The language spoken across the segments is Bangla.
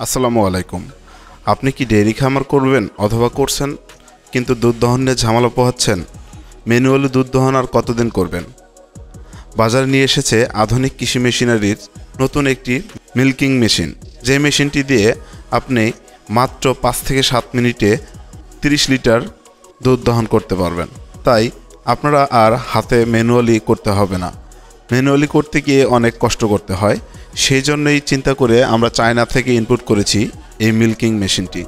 আসসালামু আলাইকুম। আপনি কি ডেইরি খামার করবেন অথবা করছেন কিন্তু দুধ দহন নিয়ে ঝামেলা পোহাচ্ছেন? ম্যানুয়ালি দুধ দহন আর কতদিন করবেন? বাজারে নিয়ে এসেছে আধুনিক কৃষি মেশিনারির নতুন একটি মিল্কিং মেশিন, যে মেশিনটি দিয়ে আপনি মাত্র 5 থেকে 7 মিনিটে 30 লিটার দুধ দহন করতে পারবেন। তাই আপনারা আর হাতে ম্যানুয়ালি করতে হবে না। ম্যানুয়ালি করতে গিয়ে অনেক কষ্ট করতে হয়। সেই জন্যই চিন্তা করে আমরা চায়না থেকে ইনপুট করেছি এই মিল্কিং মেশিনটি।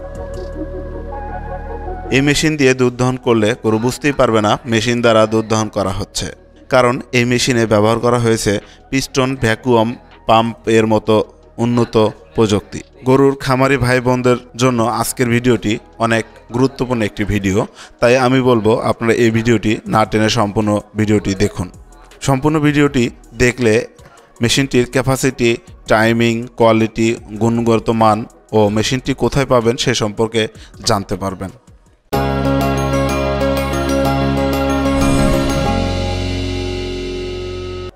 এই মেশিন দিয়ে দুধ দহন করলে গরু বুঝতেই পারবে না মেশিন দ্বারা দুধ দহন করা হচ্ছে, কারণ এই মেশিনে ব্যবহার করা হয়েছে পিস্টন ভ্যাকুয়াম পাম্প এর মতো উন্নত প্রযুক্তি। গরুর খামারি ভাই বোনদের জন্য আজকের ভিডিওটি অনেক গুরুত্বপূর্ণ একটি ভিডিও, তাই আমি বলবো আপনারা এই ভিডিওটি না টেনে সম্পূর্ণ ভিডিওটি দেখুন। সম্পূর্ণ ভিডিওটি দেখলে মেশিনটির ক্যাপাসিটি, টাইমিং, কোয়ালিটি, গুণগত মান ও মেশিনটি কোথায় পাবেন সে সম্পর্কে জানতে পারবেন।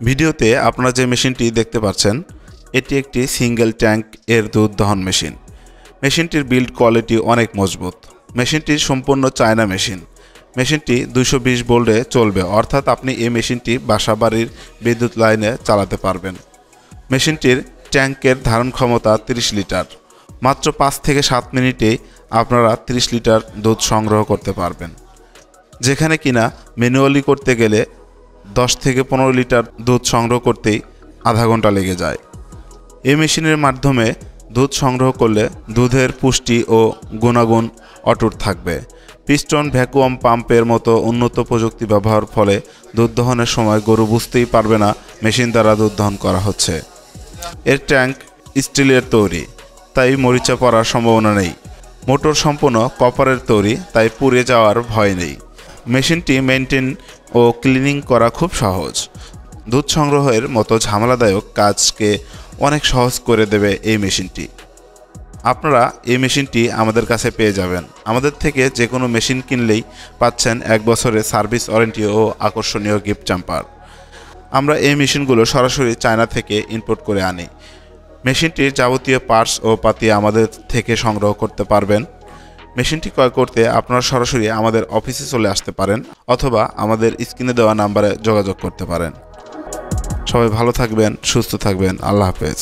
ভিডিওতে আপনারা যে মেশিনটি দেখতে পাচ্ছেন এটি একটি সিঙ্গেল ট্যাঙ্ক এর দুধ দহন মেশিন। মেশিনটির বিল্ড কোয়ালিটি অনেক মজবুত। মেশিনটি সম্পূর্ণ চায়না মেশিন। মেশিনটি 220 ভোল্টে চলবে, অর্থাৎ আপনি এই মেশিনটি বাসা বাড়ির বিদ্যুৎ লাইনে চালাতে পারবেন। মেশিনটির ট্যাঙ্কের ধারণ ক্ষমতা 30 লিটার। মাত্র 5 থেকে 7 মিনিটে আপনারা 30 লিটার দুধ সংগ্রহ করতে পারবেন, যেখানে কিনা ম্যানুয়ালি করতে গেলে 10 থেকে 15 লিটার দুধ সংগ্রহ করতেই আধা ঘন্টা লেগে যায়। এই মেশিনের মাধ্যমে দুধ সংগ্রহ করলে দুধের পুষ্টি ও গুণাগুণ অটুট থাকবে। পিস্টন ভ্যাকুয়াম পাম্পের মতো উন্নত প্রযুক্তি ব্যবহার ফলে দুধ দহনের সময় গরু বুঝতেই পারবে না মেশিন দ্বারা দুধ দহন করা হচ্ছে। এর ট্যাঙ্ক স্টিলের তৈরি, তাই মরিচা পড়ার সম্ভাবনা নেই। মোটর সম্পূর্ণ কপারের তৈরি, তাই পুড়ে যাওয়ার ভয় নেই। মেশিনটি মেনটেন ও ক্লিনিং করা খুব সহজ। দুধ সংগ্রহের মতো ঝামেলাদায়ক কাজকে অনেক সহজ করে দেবে এই মেশিনটি। আপনারা এই মেশিনটি আমাদের কাছে পেয়ে যাবেন। আমাদের থেকে যে কোনো মেশিন কিনলেই পাচ্ছেন 1 বছরের সার্ভিস ওয়ারেন্টি ও আকর্ষণীয় গিফট চ্যাম্পার। আমরা এই মেশিনগুলো সরাসরি চায়না থেকে ইম্পোর্ট করে আনি। মেশিনটির যাবতীয় পার্টস ও পাতি আমাদের থেকে সংগ্রহ করতে পারবেন। মেশিনটি ক্রয় করতে আপনারা সরাসরি আমাদের অফিসে চলে আসতে পারেন অথবা আমাদের স্ক্রিনে দেওয়া নাম্বারে যোগাযোগ করতে পারেন। সবাই ভালো থাকবেন, সুস্থ থাকবেন। আল্লাহ হাফেজ।